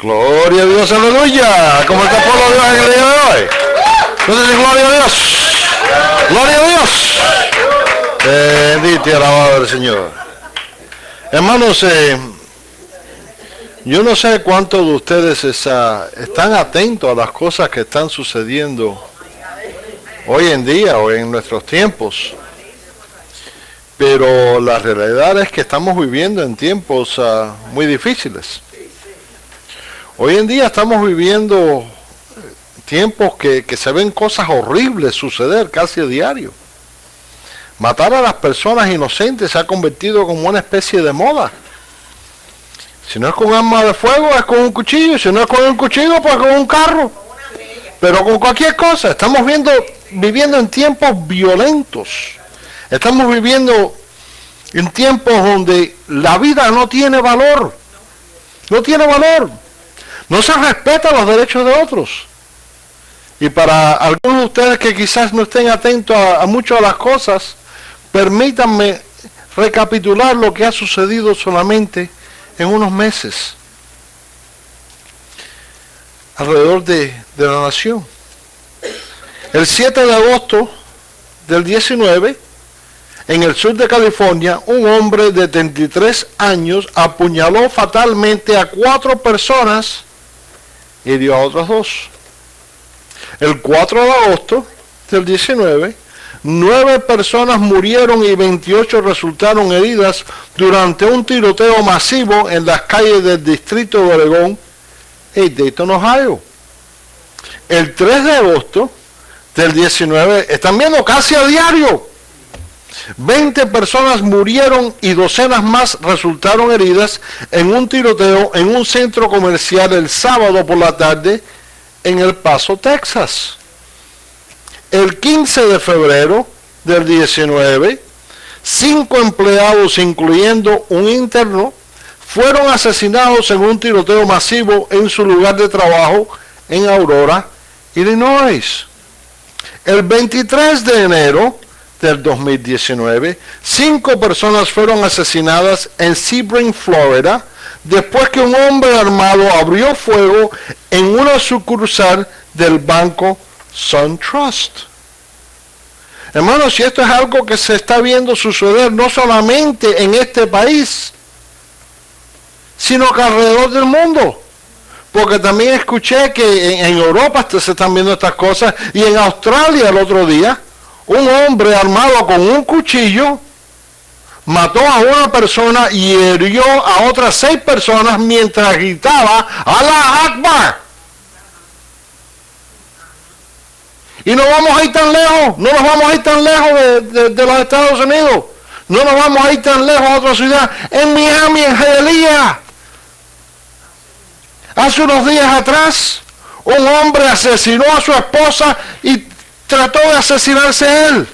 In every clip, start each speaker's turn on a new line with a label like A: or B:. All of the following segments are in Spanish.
A: Gloria a Dios, aleluya. ¿Cómo está el pueblo de Dios en el día de hoy? Entonces, gloria a Dios. Gloria a Dios. Bendito y alabado el Señor. Hermanos, yo no sé cuántos de ustedes están atentos a las cosas que están sucediendo hoy en día o en nuestros tiempos. Pero la realidad es que estamos viviendo en tiempos muy difíciles. Hoy en día estamos viviendo tiempos que se ven cosas horribles suceder casi a diario. Matar a las personas inocentes se ha convertido como una especie de moda. Si no es con arma de fuego, es con un cuchillo. Si no es con un cuchillo, pues con un carro. Pero con cualquier cosa. Estamos viviendo en tiempos violentos. Estamos viviendo en tiempos donde la vida no tiene valor. No tiene valor. No se respetan los derechos de otros. Y para algunos de ustedes que quizás no estén atentos a mucho a las cosas, permítanme recapitular lo que ha sucedido solamente en unos meses alrededor de la nación. El 7 de agosto del 19, en el sur de California, un hombre de 33 años apuñaló fatalmente a 4 personas y hirió a otras 2. El 4 de agosto del 19, 9 personas murieron y 28 resultaron heridas durante un tiroteo masivo en las calles del distrito de Oregón en Dayton, Ohio. El 3 de agosto del 19, están viendo casi a diario, 20 personas murieron y docenas más resultaron heridas en un tiroteo en un centro comercial el sábado por la tarde en El Paso, Texas. El 15 de febrero del 19, 5 empleados, incluyendo un interno, fueron asesinados en un tiroteo masivo en su lugar de trabajo en Aurora, Illinois. El 23 de enero del 2019, 5 personas fueron asesinadas en Sebring, Florida, después que un hombre armado abrió fuego en una sucursal del banco SunTrust. Hermanos, si esto es algo que se está viendo suceder no solamente en este país, sino que alrededor del mundo. Porque también escuché que en Europa se están viendo estas cosas, y en Australia el otro día, un hombre armado con un cuchillo mató a una persona y hirió a otras 6 personas mientras gritaba "Allah Akbar". Y no vamos a ir tan lejos, no nos vamos a ir tan lejos de los Estados Unidos, no nos vamos a ir tan lejos a otra ciudad, en Miami, en Hialeah. Hace unos días atrás, un hombre asesinó a su esposa y trató de asesinarse él.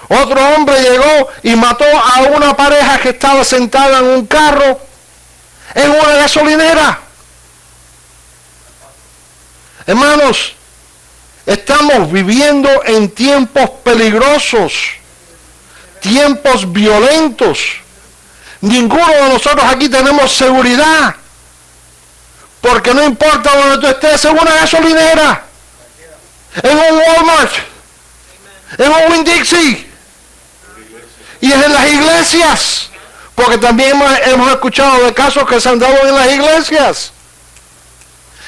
A: Otro hombre llegó y mató a una pareja que estaba sentada en un carro en una gasolinera. Hermanos, estamos viviendo en tiempos peligrosos, tiempos violentos. Ninguno de nosotros aquí tenemos seguridad, porque no importa donde tú estés, en una gasolinera, en un Walmart, en un Winn-Dixie, y es en las iglesias, porque también hemos escuchado de casos que se han dado en las iglesias.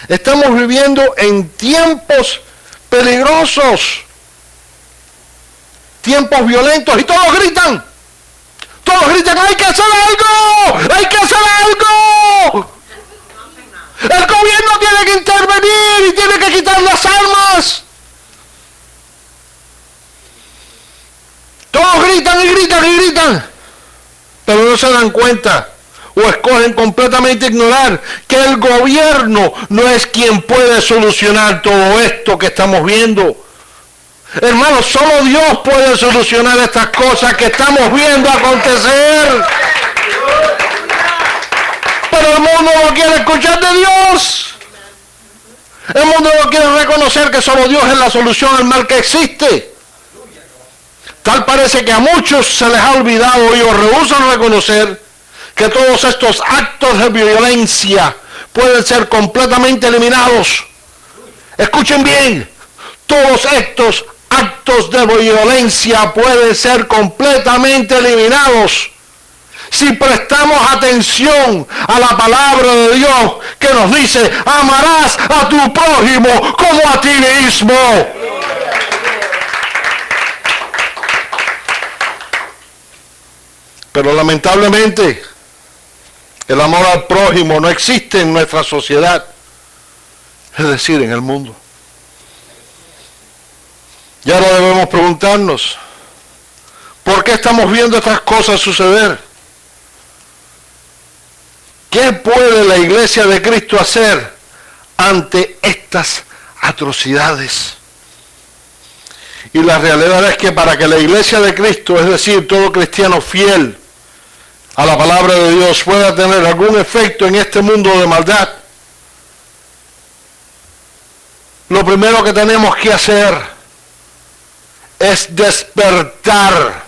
A: Estamos viviendo en tiempos peligrosos, tiempos violentos, y todos gritan, hay que hacer algo, hay que hacer algo. El gobierno tiene que intervenir y tiene que quitar las armas. Todos gritan y gritan y gritan, pero no se dan cuenta o escogen completamente ignorar que el gobierno no es quien puede solucionar todo esto que estamos viendo. Hermanos, solo Dios puede solucionar estas cosas que estamos viendo acontecer. Pero el mundo no quiere escuchar de Dios. El mundo no quiere reconocer que solo Dios es la solución al mal que existe. Tal parece que a muchos se les ha olvidado y o rehúsan reconocer que todos estos actos de violencia pueden ser completamente eliminados. Escuchen bien, todos estos actos de violencia pueden ser completamente eliminados si prestamos atención a la palabra de Dios que nos dice: amarás a tu prójimo como a ti mismo. Pero lamentablemente el amor al prójimo no existe en nuestra sociedad, es decir, en el mundo. Y ahora debemos preguntarnos, ¿por qué estamos viendo estas cosas suceder? ¿Qué puede la iglesia de Cristo hacer ante estas atrocidades? Y la realidad es que para que la iglesia de Cristo, es decir, todo cristiano fiel a la palabra de Dios, pueda tener algún efecto en este mundo de maldad, lo primero que tenemos que hacer es despertar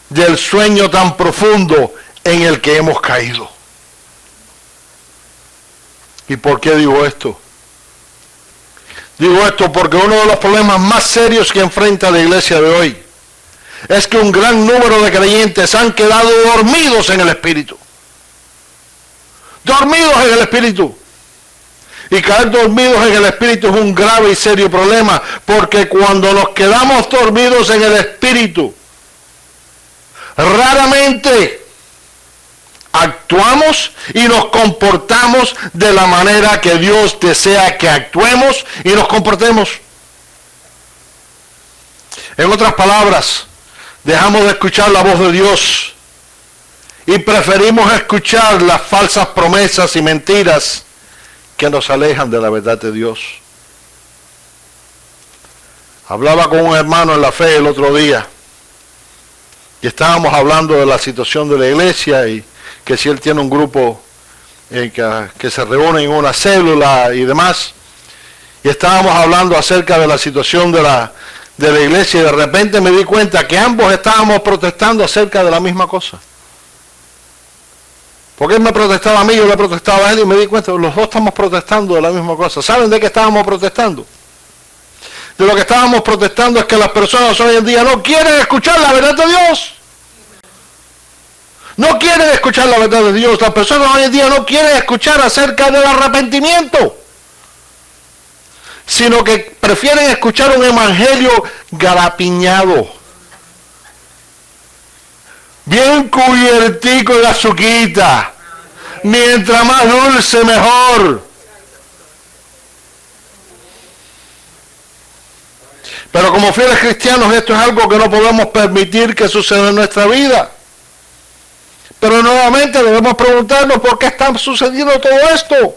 A: del sueño tan profundo en el que hemos caído. ¿Y por qué digo esto? Digo esto porque uno de los problemas más serios que enfrenta la iglesia de hoy es que un gran número de creyentes han quedado dormidos en el Espíritu. Dormidos en el Espíritu. Y caer dormidos en el Espíritu es un grave y serio problema, porque cuando nos quedamos dormidos en el Espíritu, raramente actuamos y nos comportamos de la manera que Dios desea que actuemos y nos comportemos. En otras palabras, dejamos de escuchar la voz de Dios y preferimos escuchar las falsas promesas y mentiras que nos alejan de la verdad de Dios. Hablaba con un hermano en la fe el otro día y estábamos hablando de la situación de la iglesia y que si él tiene un grupo que se reúne en una célula y demás, y estábamos hablando acerca de la situación de la iglesia y de repente me di cuenta que ambos estábamos protestando acerca de la misma cosa. Porque él me protestaba a mí, yo le protestaba a él y me di cuenta que los dos estamos protestando de la misma cosa. ¿Saben de qué estábamos protestando? De lo que estábamos protestando es que las personas hoy en día no quieren escuchar la verdad de Dios. No quieren escuchar la verdad de Dios. Las personas hoy en día no quieren escuchar acerca del arrepentimiento, sino que prefieren escuchar un evangelio garapiñado, bien cubiertico de azuquita. Mientras más dulce, mejor. Pero como fieles cristianos, esto es algo que no podemos permitir que suceda en nuestra vida. Pero nuevamente debemos preguntarnos por qué está sucediendo todo esto.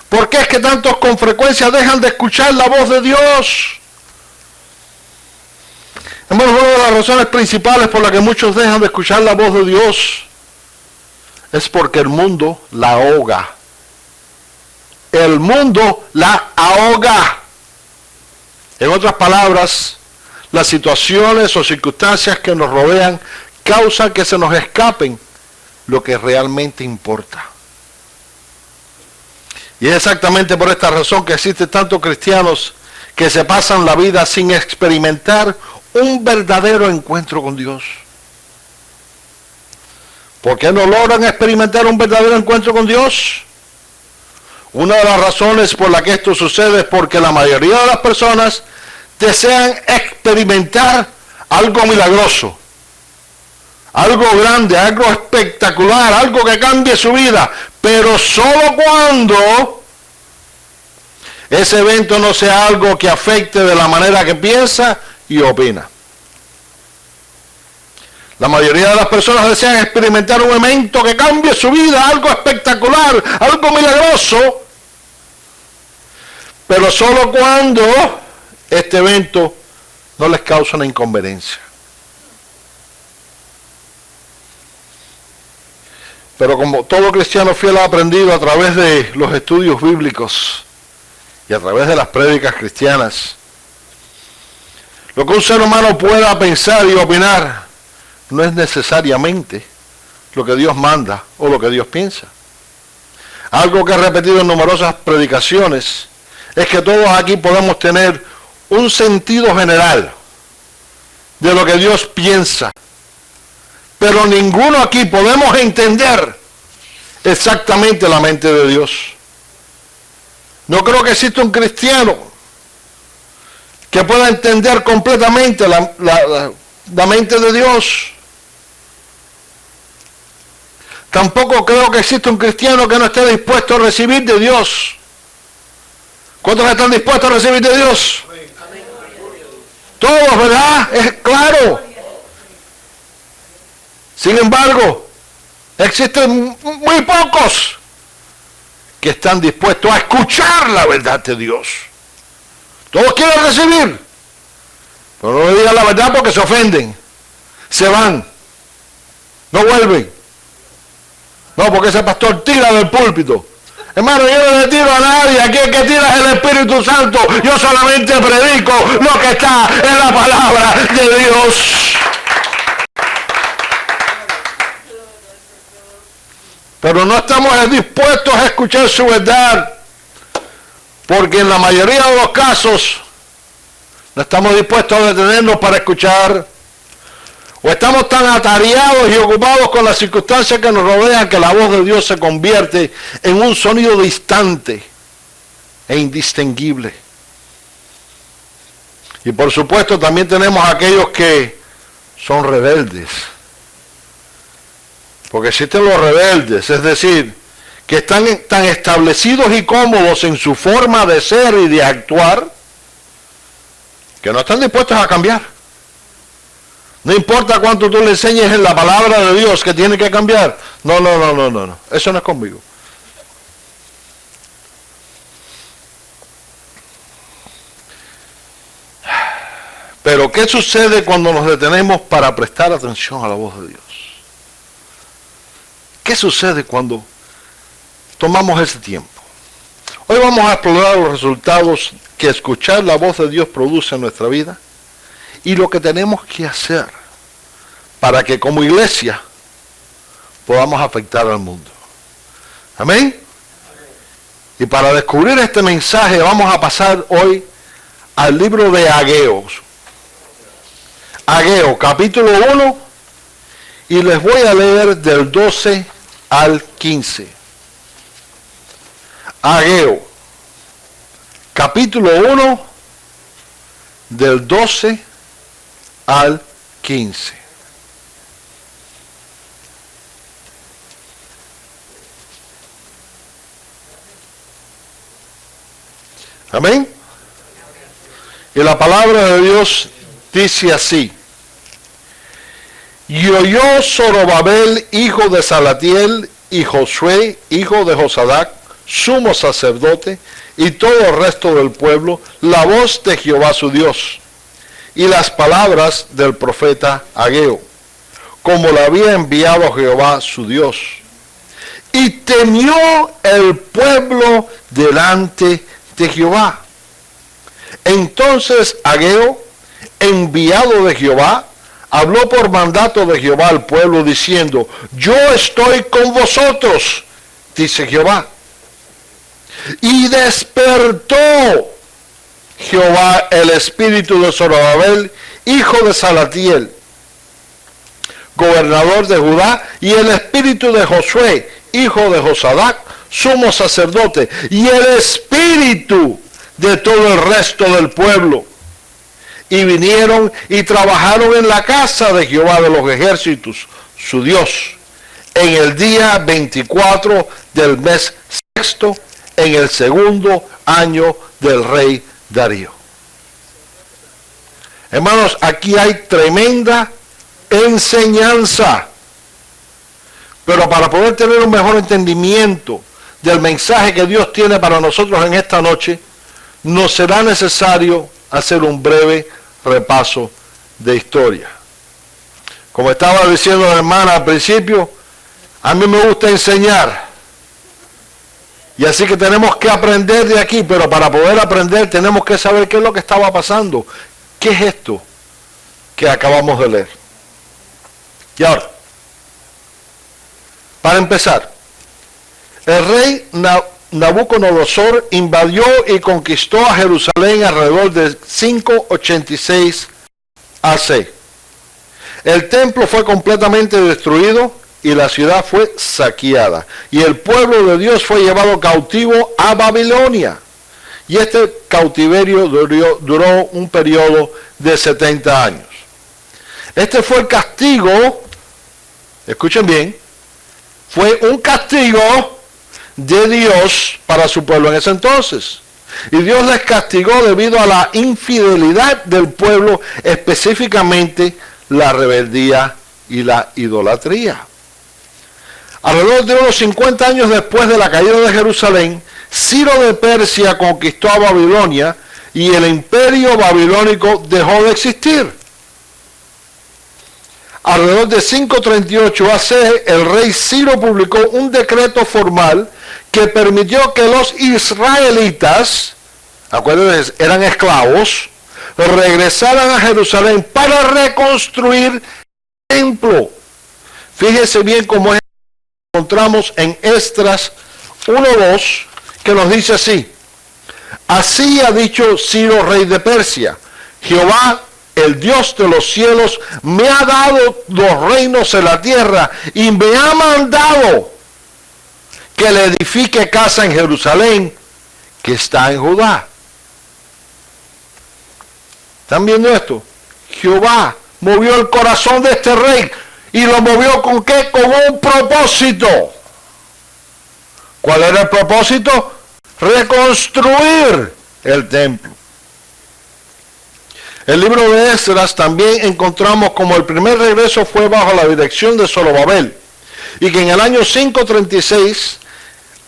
A: ¿Por qué es que tantos con frecuencia dejan de escuchar la voz de Dios? Hermanos, una de las razones principales por las que muchos dejan de escuchar la voz de Dios es porque el mundo la ahoga. El mundo la ahoga. En otras palabras, las situaciones o circunstancias que nos rodean causan que se nos escapen lo que realmente importa. Y es exactamente por esta razón que existen tantos cristianos que se pasan la vida sin experimentar un verdadero encuentro con Dios. ¿Por qué no logran experimentar un verdadero encuentro con Dios? Una de las razones por la que esto sucede es porque la mayoría de las personas desean experimentar algo milagroso, algo grande, algo espectacular, algo que cambie su vida, pero solo cuando ese evento no sea algo que afecte de la manera que piensa y opina. La mayoría de las personas desean experimentar un evento que cambie su vida, algo espectacular, algo milagroso, pero solo cuando este evento no les causa una inconveniencia. Pero como todo cristiano fiel ha aprendido a través de los estudios bíblicos y a través de las prédicas cristianas, lo que un ser humano pueda pensar y opinar no es necesariamente lo que Dios manda o lo que Dios piensa. Algo que he repetido en numerosas predicaciones es que todos aquí podemos tener un sentido general de lo que Dios piensa, pero ninguno aquí podemos entender exactamente la mente de Dios. No creo que exista un cristiano que pueda entender completamente la mente de Dios. Tampoco creo que exista un cristiano que no esté dispuesto a recibir de Dios. ¿Cuántos están dispuestos a recibir de Dios? Todos, ¿verdad? Es claro. Sin embargo, existen muy pocos que están dispuestos a escuchar la verdad de Dios. Todos quieren recibir, pero no le digan la verdad porque se ofenden, se van, no vuelven. No, porque ese pastor tira del púlpito. Hermano, yo no le tiro a nadie, aquí el que tira es el Espíritu Santo. Yo solamente predico lo que está en la palabra de Dios. Pero no estamos dispuestos a escuchar su verdad, porque en la mayoría de los casos no estamos dispuestos a detenernos para escuchar, o estamos tan atareados y ocupados con las circunstancias que nos rodean que la voz de Dios se convierte en un sonido distante e indistinguible. Y por supuesto también tenemos aquellos que son rebeldes. Porque existen los rebeldes, es decir, que están tan establecidos y cómodos en su forma de ser y de actuar, que no están dispuestos a cambiar. No importa cuánto tú le enseñes en la palabra de Dios que tiene que cambiar. No, eso no es conmigo. Pero ¿qué sucede cuando nos detenemos para prestar atención a la voz de Dios? ¿Qué sucede cuando tomamos ese tiempo? Hoy vamos a explorar los resultados que escuchar la voz de Dios produce en nuestra vida y lo que tenemos que hacer para que como iglesia podamos afectar al mundo. Amén. Y para descubrir este mensaje vamos a pasar hoy al libro de Ageo. Ageo, capítulo 1, y les voy a leer del 12 al 15. Ageo, capítulo 1, del 12 al 15. Amén. Y la palabra de Dios dice así: y oyó Zorobabel, hijo de Salatiel, y Josué, hijo de Josadac, sumo sacerdote, y todo el resto del pueblo, la voz de Jehová su Dios, y las palabras del profeta Ageo, como la había enviado Jehová su Dios. Y temió el pueblo delante de Jehová. Entonces Ageo, enviado de Jehová, habló por mandato de Jehová al pueblo diciendo: yo estoy con vosotros, dice Jehová. Y despertó Jehová el espíritu de Zorobabel, hijo de Salatiel, gobernador de Judá, y el espíritu de Josué, hijo de Josadac, sumo sacerdote, y el espíritu de todo el resto del pueblo. Y vinieron y trabajaron en la casa de Jehová de los ejércitos, su Dios, en el día 24 del mes sexto, en el segundo año del rey Darío. Hermanos, aquí hay tremenda enseñanza. Pero para poder tener un mejor entendimiento del mensaje que Dios tiene para nosotros en esta noche, nos será necesario hacer un breve repaso de historia. Como estaba diciendo la hermana al principio, a mí me gusta enseñar. Y así que tenemos que aprender de aquí, pero para poder aprender tenemos que saber qué es lo que estaba pasando. ¿Qué es esto que acabamos de leer? Y ahora, Para empezar, el rey Nabucodonosor invadió y conquistó a Jerusalén alrededor de 586 AC. El templo fue completamente destruido y la ciudad fue saqueada. Y el pueblo de Dios fue llevado cautivo a Babilonia. Y este cautiverio duró un periodo de 70 años. Este fue el castigo, escuchen bien, fue un castigo de Dios para su pueblo en ese entonces. Y Dios les castigó debido a la infidelidad del pueblo, específicamente la rebeldía y la idolatría. Alrededor de unos 50 años después de la caída de Jerusalén, Ciro de Persia conquistó a Babilonia y el imperio babilónico dejó de existir. Alrededor de 538 AC, el rey Ciro publicó un decreto formal que permitió que los israelitas, acuérdense, eran esclavos, regresaran a Jerusalén para reconstruir el templo. Fíjense bien cómo encontramos en Esdras 1:2, que nos dice así: así ha dicho Ciro, rey de Persia, Jehová, el Dios de los cielos, me ha dado los reinos en la tierra y me ha mandado que le edifique casa en Jerusalén, que está en Judá. ¿Están viendo esto? Jehová movió el corazón de este rey y lo movió ¿con qué? Con un propósito. ¿Cuál era el propósito? Reconstruir el templo. El libro de Esdras también encontramos como el primer regreso fue bajo la dirección de Zorobabel, y que en el año 536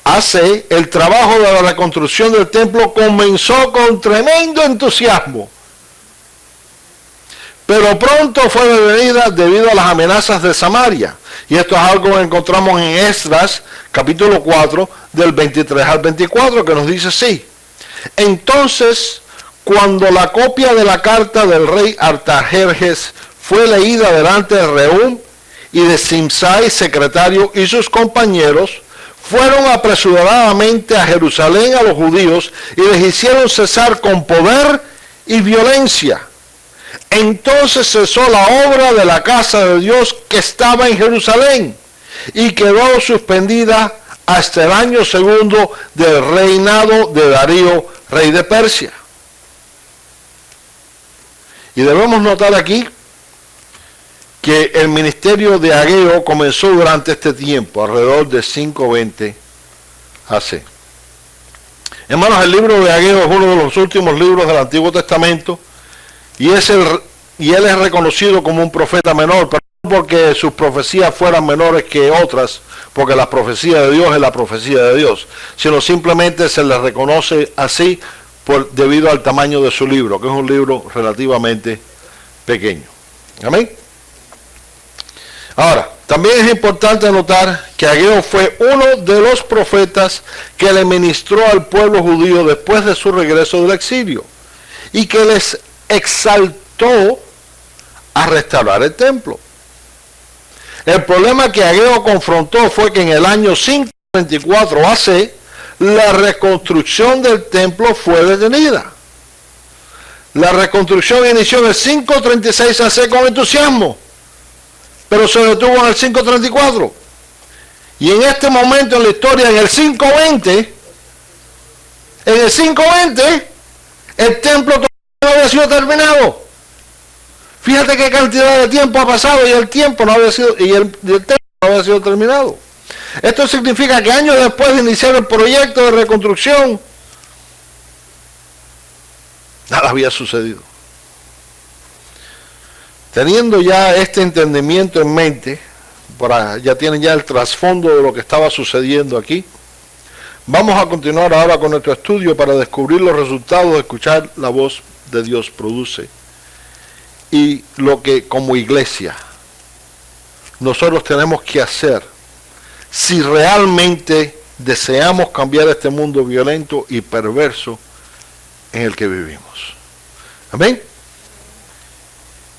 A: AC el trabajo de la reconstrucción del templo comenzó con tremendo entusiasmo, pero pronto fue detenida debido a las amenazas de Samaria. Y esto es algo que encontramos en Esdras capítulo 4 del 23 al 24, que nos dice así: entonces, cuando la copia de la carta del rey Artajerjes fue leída delante de Rehum y de Simsai, secretario, y sus compañeros, fueron apresuradamente a Jerusalén a los judíos y les hicieron cesar con poder y violencia. Entonces cesó la obra de la casa de Dios que estaba en Jerusalén y quedó suspendida hasta el año segundo del reinado de Darío, rey de Persia. Y debemos notar aquí que el ministerio de Ageo comenzó durante este tiempo, alrededor de 520 AC. Hermanos, el libro de Ageo es uno de los últimos libros del Antiguo Testamento y él es reconocido como un profeta menor, pero no porque sus profecías fueran menores que otras, porque la profecía de Dios es la profecía de Dios, sino simplemente se le reconoce así debido al tamaño de su libro, que es un libro relativamente pequeño. Amén. Ahora, también es importante notar que Ageo fue uno de los profetas que le ministró al pueblo judío después de su regreso del exilio y que les exaltó a restaurar el templo. El problema que Ageo confrontó fue que en el año 534 AC la reconstrucción del templo fue detenida. La reconstrucción inició en el 536 AC con entusiasmo, pero se detuvo en el 534. Y en este momento en la historia, en el 520, el templo todavía no había sido terminado. Fíjate qué cantidad de tiempo ha pasado y el templo no había sido terminado. Esto significa que años después de iniciar el proyecto de reconstrucción, nada había sucedido. Teniendo ya este entendimiento en mente, ya tienen ya el trasfondo de lo que estaba sucediendo aquí, vamos a continuar ahora con nuestro estudio para descubrir los resultados de escuchar la voz de Dios produce y lo que como iglesia nosotros tenemos que hacer si realmente deseamos cambiar este mundo violento y perverso en el que vivimos. Amén.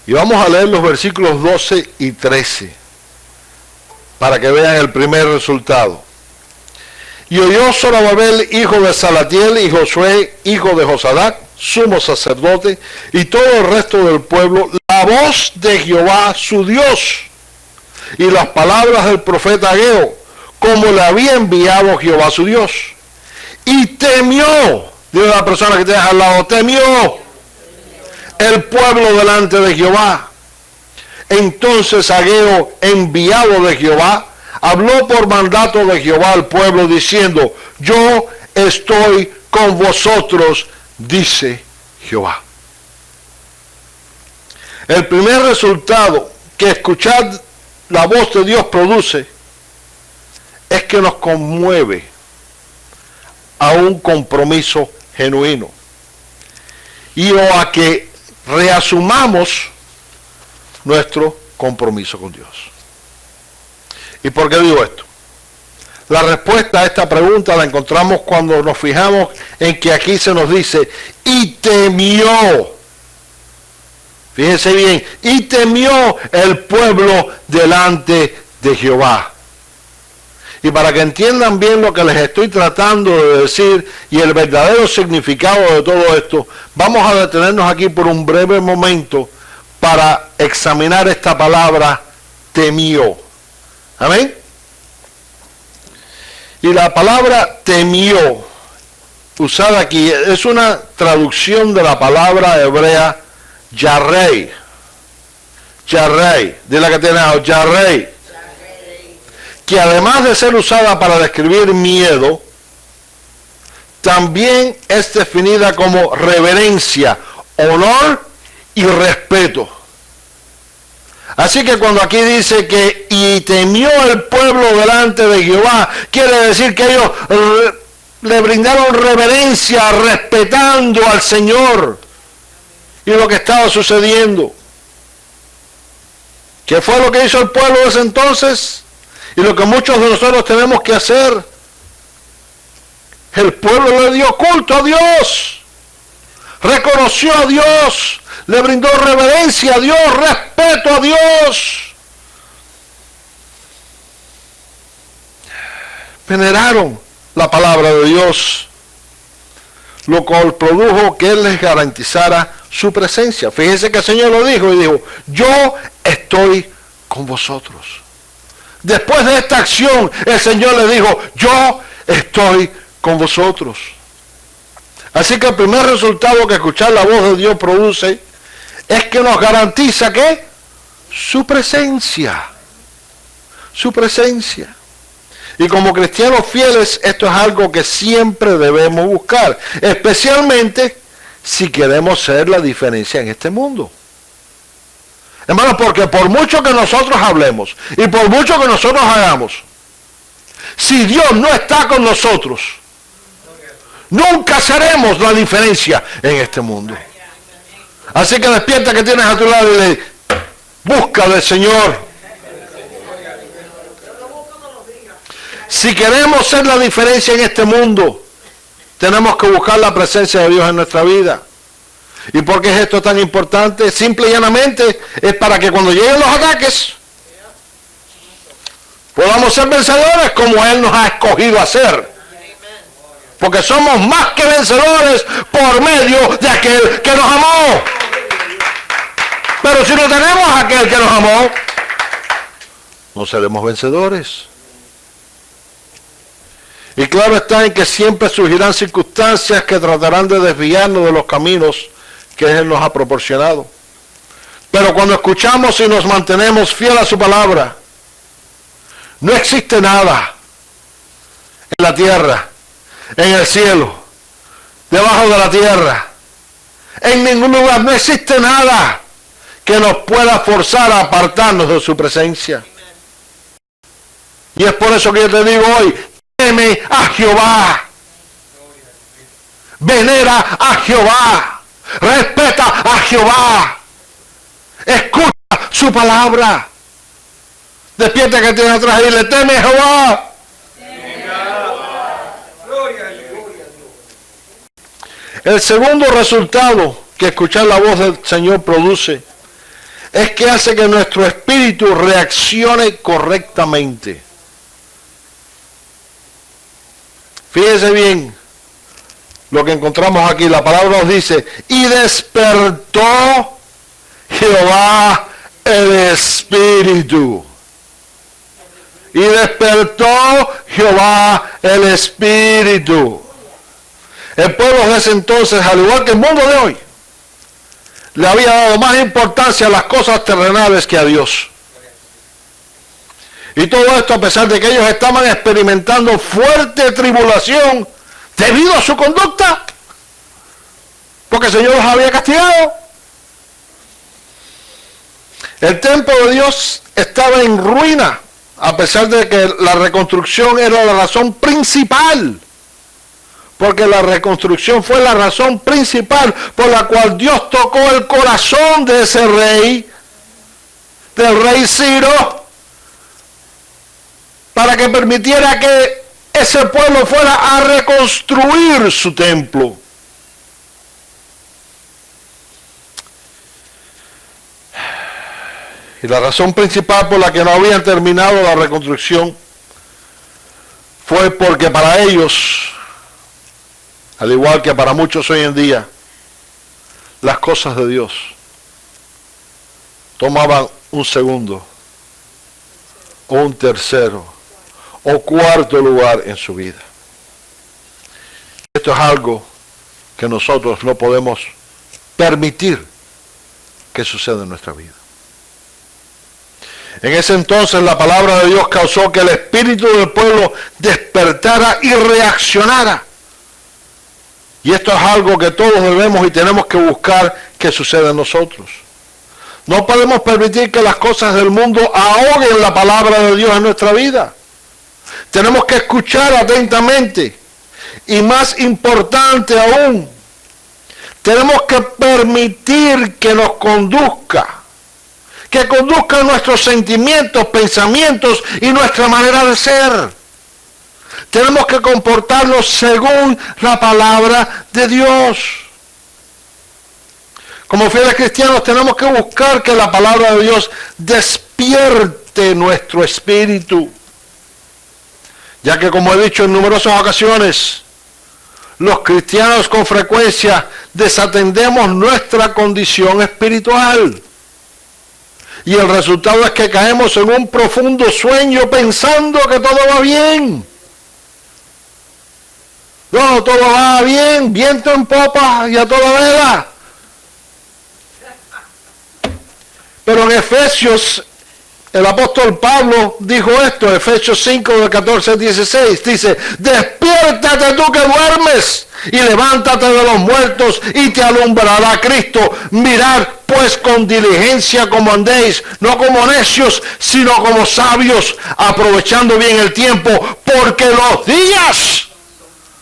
A: Y vamos a leer los versículos 12 y 13 para que vean el primer resultado. Y oyó Zorobabel, hijo de Salatiel, y Josué, hijo de Josadac, sumo sacerdote, y todo el resto del pueblo, la voz de Jehová su Dios, y las palabras del profeta Ageo, como le había enviado Jehová su Dios. Y temió, dice la persona que tienes al lado, temió el pueblo delante de Jehová. Entonces Ageo, enviado de Jehová, habló por mandato de Jehová al pueblo diciendo, yo estoy con vosotros, dice Jehová. El primer resultado que escuchar la voz de Dios produce es que nos conmueve a un compromiso genuino y o a que reasumamos nuestro compromiso con Dios. ¿Y por qué digo esto? La respuesta a esta pregunta la encontramos cuando nos fijamos en que aquí se nos dice, y temió. Fíjense bien, y temió el pueblo delante de Jehová. Y para que entiendan bien lo que les estoy tratando de decir y el verdadero significado de todo esto, vamos a detenernos aquí por un breve momento para examinar esta palabra temió. Amén. Y la palabra temió, usada aquí, es una traducción de la palabra hebrea yarrei. Yarrei, dile que tiene ahí, yarrei. Que además de ser usada para describir miedo, también es definida como reverencia, honor y respeto. Así que cuando aquí dice que y temió el pueblo delante de Jehová, quiere decir que ellos le brindaron reverencia respetando al Señor y lo que estaba sucediendo. ¿Qué fue lo que hizo el pueblo de ese entonces? Y lo que muchos de nosotros tenemos que hacer. El pueblo le dio culto a Dios, reconoció a Dios, le brindó reverencia a Dios, respeto a Dios. Veneraron la palabra de Dios, lo cual produjo que Él les garantizara su presencia. Fíjense que el Señor lo dijo y dijo, yo estoy con vosotros. Después de esta acción, el Señor le dijo, yo estoy con vosotros. Así que el primer resultado que escuchar la voz de Dios produce es que nos garantiza que su presencia. Su presencia. Y como cristianos fieles, esto es algo que siempre debemos buscar, especialmente si queremos ser la diferencia en este mundo. Hermanos, porque por mucho que nosotros hablemos y por mucho que nosotros hagamos, si Dios no está con nosotros, nunca seremos la diferencia en este mundo. Así que despierta que tienes a tu lado y le busca del Señor. Si queremos ser la diferencia en este mundo, tenemos que buscar la presencia de Dios en nuestra vida. ¿Y por qué es esto tan importante? Simple y llanamente es para que cuando lleguen los ataques podamos ser vencedores como Él nos ha escogido hacer. Porque somos más que vencedores por medio de aquel que nos amó. Pero si no tenemos a aquel que nos amó, no seremos vencedores. Y claro está en que siempre surgirán circunstancias que tratarán de desviarnos de los caminos que Él nos ha proporcionado. Pero cuando escuchamos y nos mantenemos fieles a su palabra, no existe nada en la tierra, en el cielo, debajo de la tierra, en ningún lugar, no existe nada que nos pueda forzar a apartarnos de su presencia. Y es por eso que yo te digo hoy, teme a Jehová, venera a Jehová, respeta a Jehová, escucha su palabra. Despierta que tienes atrás y le teme a Jehová. El segundo resultado que escuchar la voz del Señor produce es que hace que nuestro espíritu reaccione correctamente. Fíjese bien lo que encontramos aquí. La palabra nos dice, y despertó Jehová el espíritu. Y despertó Jehová el espíritu. El pueblo de ese entonces, al igual que el mundo de hoy, le había dado más importancia a las cosas terrenales que a Dios. Y todo esto a pesar de que ellos estaban experimentando fuerte tribulación debido a su conducta, porque el Señor los había castigado. El templo de Dios estaba en ruina, a pesar de que la reconstrucción era la razón principal. Porque la reconstrucción fue la razón principal por la cual Dios tocó el corazón de ese rey, del rey Ciro, para que permitiera que ese pueblo fuera a reconstruir su templo. Y la razón principal por la que no habían terminado la reconstrucción fue porque para ellos, al igual que para muchos hoy en día, las cosas de Dios tomaban un segundo, o un tercero, o cuarto lugar en su vida. Esto es algo que nosotros no podemos permitir que suceda en nuestra vida. En ese entonces la palabra de Dios causó que el espíritu del pueblo despertara y reaccionara. Y esto es algo que todos debemos y tenemos que buscar que suceda en nosotros. No podemos permitir que las cosas del mundo ahoguen la palabra de Dios en nuestra vida. Tenemos que escuchar atentamente. Y más importante aún, tenemos que permitir que nos conduzca. Que conduzca nuestros sentimientos, pensamientos y nuestra manera de ser. Tenemos que comportarnos según la palabra de Dios. Como fieles cristianos tenemos que buscar que la palabra de Dios despierte nuestro espíritu. Ya que, como he dicho en numerosas ocasiones, los cristianos con frecuencia desatendemos nuestra condición espiritual. Y el resultado es que caemos en un profundo sueño pensando que todo va bien. No, todo va bien, viento en popa y a toda vela. Pero en Efesios, el apóstol Pablo dijo esto, Efesios 5, del 14 al 16, dice, despiértate tú que duermes y levántate de los muertos y te alumbrará Cristo. Mirad pues con diligencia como andéis, no como necios, sino como sabios, aprovechando bien el tiempo, porque los días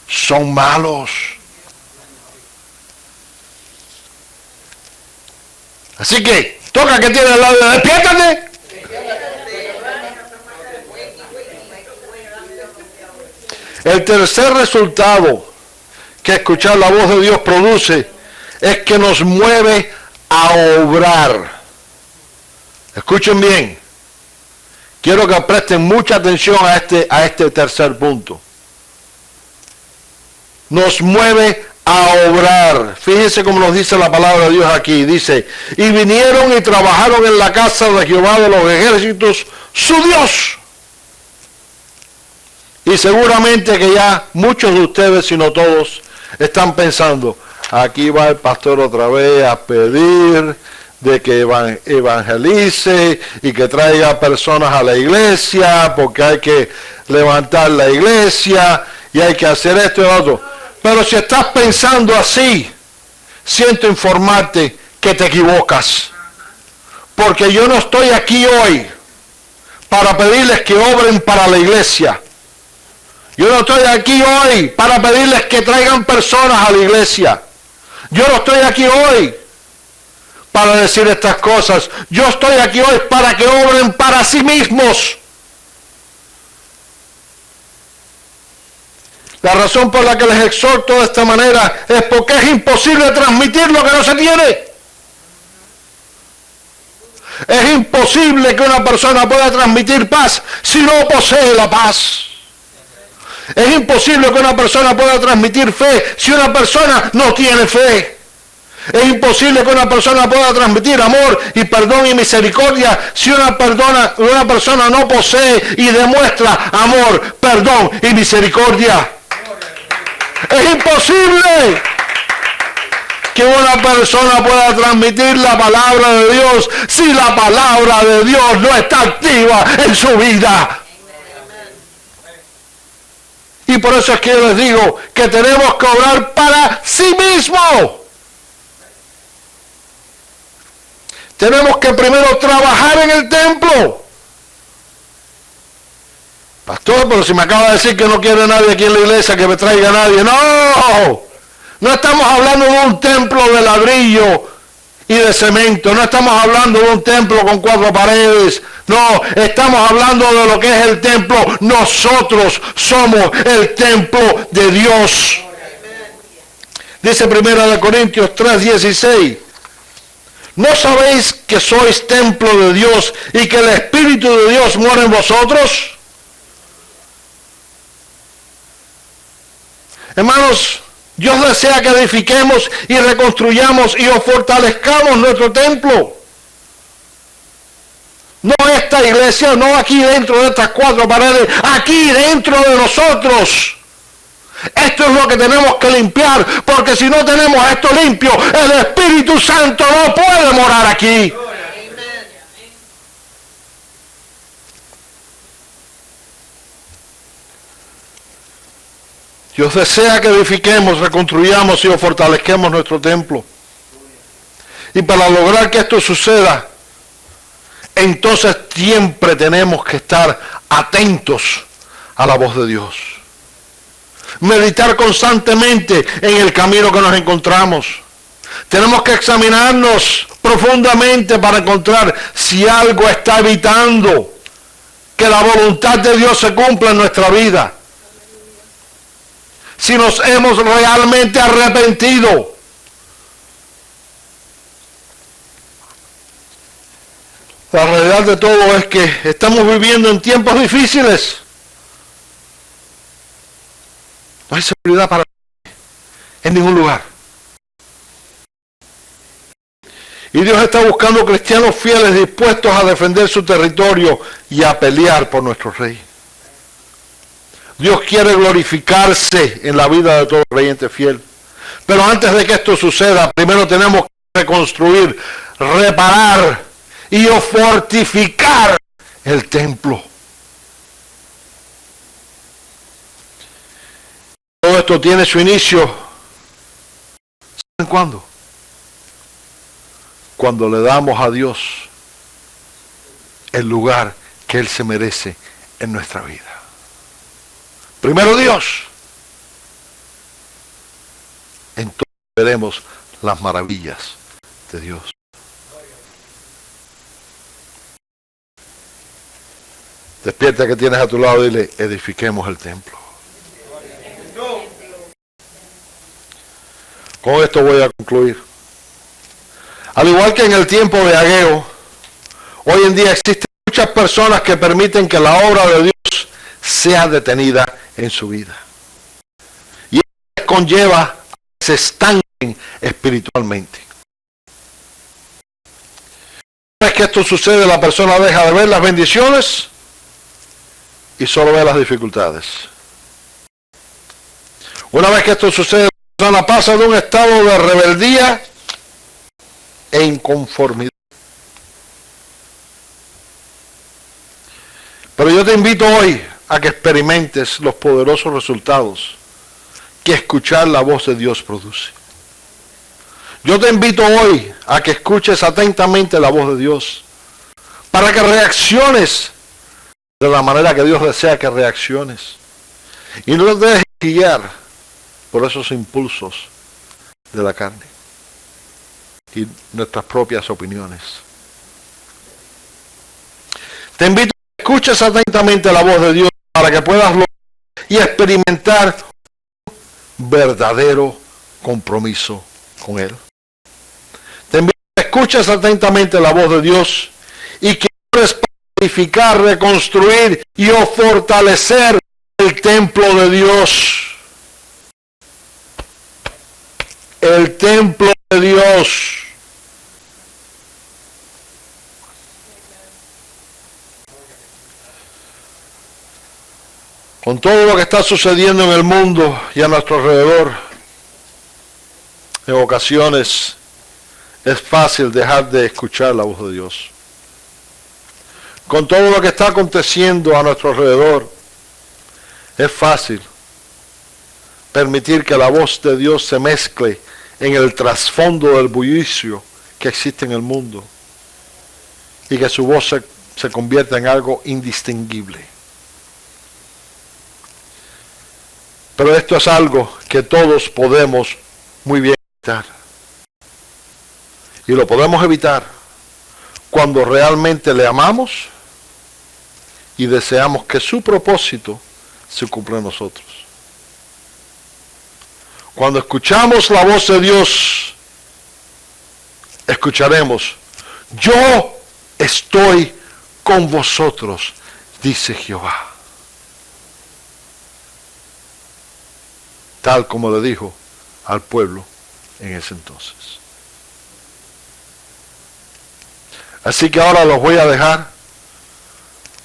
A: son malos. Así que, toca que tiene al lado de despiértate. El tercer resultado que escuchar la voz de Dios produce es que nos mueve a obrar. Escuchen bien. Quiero que presten mucha atención a este tercer punto. Nos mueve a obrar. Fíjense cómo nos dice la palabra de Dios aquí. Dice, y vinieron y trabajaron en la casa de Jehová de los ejércitos, su Dios. Y seguramente que ya muchos de ustedes, si no todos, están pensando, aquí va el pastor otra vez a pedir de que evangelice y que traiga personas a la iglesia, porque hay que levantar la iglesia y hay que hacer esto y lo otro. Pero si estás pensando así, siento informarte que te equivocas. Porque yo no estoy aquí hoy para pedirles que obren para la iglesia. Yo no estoy aquí hoy para pedirles que traigan personas a la iglesia. Yo no estoy aquí hoy para decir estas cosas. Yo estoy aquí hoy para que obren para sí mismos. La razón por la que les exhorto de esta manera es porque es imposible transmitir lo que no se tiene. Es imposible que una persona pueda transmitir paz si no posee la paz. Es imposible que una persona pueda transmitir fe si una persona no tiene fe. Es imposible que una persona pueda transmitir amor y perdón y misericordia si una persona no posee y demuestra amor, perdón y misericordia. Es imposible que una persona pueda transmitir la palabra de Dios si la palabra de Dios no está activa en su vida. Y por eso es que yo les digo que tenemos que orar para sí mismo. Tenemos que primero trabajar en el templo. Pastor, pero si me acaba de decir que no quiere nadie aquí en la iglesia, que me traiga a nadie. No, no estamos hablando de un templo de ladrillo y de cemento. No estamos hablando de un templo con 4 paredes. No, estamos hablando de lo que es el templo. Nosotros somos el templo de Dios. Dice 1 Corintios 3:16. ¿No sabéis que sois templo de Dios y que el Espíritu de Dios mora en vosotros? Hermanos, Dios desea que edifiquemos y reconstruyamos y fortalezcamos nuestro templo. No esta iglesia, no aquí dentro de estas 4 paredes, aquí dentro de nosotros. Esto es lo que tenemos que limpiar, porque si no tenemos esto limpio, el Espíritu Santo no puede morar aquí. Dios desea que edifiquemos, reconstruyamos y fortalezcamos nuestro templo. Y para lograr que esto suceda, entonces siempre tenemos que estar atentos a la voz de Dios. Meditar constantemente en el camino que nos encontramos. Tenemos que examinarnos profundamente para encontrar si algo está evitando que la voluntad de Dios se cumpla en nuestra vida. Si nos hemos realmente arrepentido. La realidad de todo es que estamos viviendo en tiempos difíciles. No hay seguridad para en ningún lugar. Y Dios está buscando cristianos fieles dispuestos a defender su territorio y a pelear por nuestro rey. Dios quiere glorificarse en la vida de todo creyente fiel. Pero antes de que esto suceda, primero tenemos que reconstruir, reparar y fortificar el templo. Todo esto tiene su inicio. ¿Saben cuándo? Cuando le damos a Dios el lugar que Él se merece en nuestra vida. Primero Dios. Entonces veremos las maravillas de Dios. Despierta que tienes a tu lado y dile, edifiquemos el templo. Con esto voy a concluir. Al igual que en el tiempo de Ageo, hoy en día existen muchas personas que permiten que la obra de Dios sea detenida en su vida. Y eso conlleva a que se estanquen espiritualmente. Una vez que esto sucede, la persona deja de ver las bendiciones y solo ve las dificultades. Una vez que esto sucede, la persona pasa de un estado de rebeldía e inconformidad. Pero yo te invito hoy a que experimentes los poderosos resultados que escuchar la voz de Dios produce. Yo te invito hoy a que escuches atentamente la voz de Dios para que reacciones de la manera que Dios desea que reacciones y no te dejes guiar por esos impulsos de la carne y nuestras propias opiniones. Te invito a que escuches atentamente la voz de Dios para que puedas lograr y experimentar un verdadero compromiso con Él. Te invito a que escuches atentamente la voz de Dios y que ahora es para edificar, reconstruir y o fortalecer el templo de Dios. El templo de Dios. Con todo lo que está sucediendo en el mundo y a nuestro alrededor, en ocasiones es fácil dejar de escuchar la voz de Dios. Con todo lo que está aconteciendo a nuestro alrededor, es fácil permitir que la voz de Dios se mezcle en el trasfondo del bullicio que existe en el mundo y que su voz se convierta en algo indistinguible. Pero esto es algo que todos podemos muy bien evitar. Y lo podemos evitar cuando realmente le amamos y deseamos que su propósito se cumpla en nosotros. Cuando escuchamos la voz de Dios, escucharemos: yo estoy con vosotros, dice Jehová. Tal como le dijo al pueblo en ese entonces. Así que ahora los voy a dejar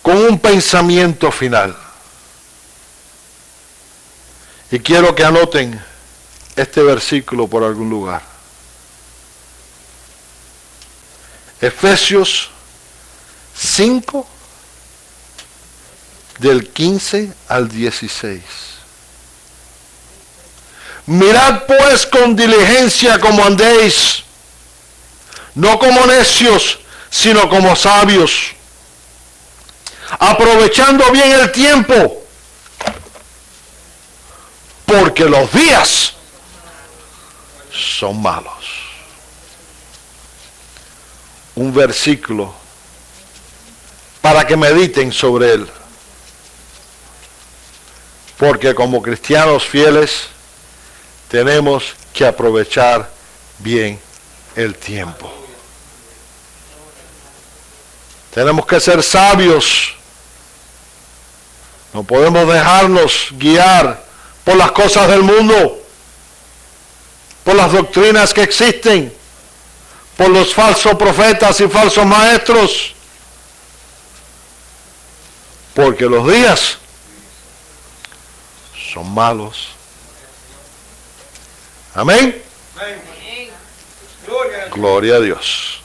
A: con un pensamiento final. Y quiero que anoten este versículo por algún lugar. Efesios 5, del 15 al 16. Mirad pues con diligencia como andéis, no como necios, sino como sabios, aprovechando bien el tiempo, porque los días son malos. Un versículo para que mediten sobre él, porque como cristianos fieles tenemos que aprovechar bien el tiempo. Tenemos que ser sabios. No podemos dejarnos guiar por las cosas del mundo, por las doctrinas que existen, por los falsos profetas y falsos maestros, porque los días son malos. Amén. Gloria a Dios.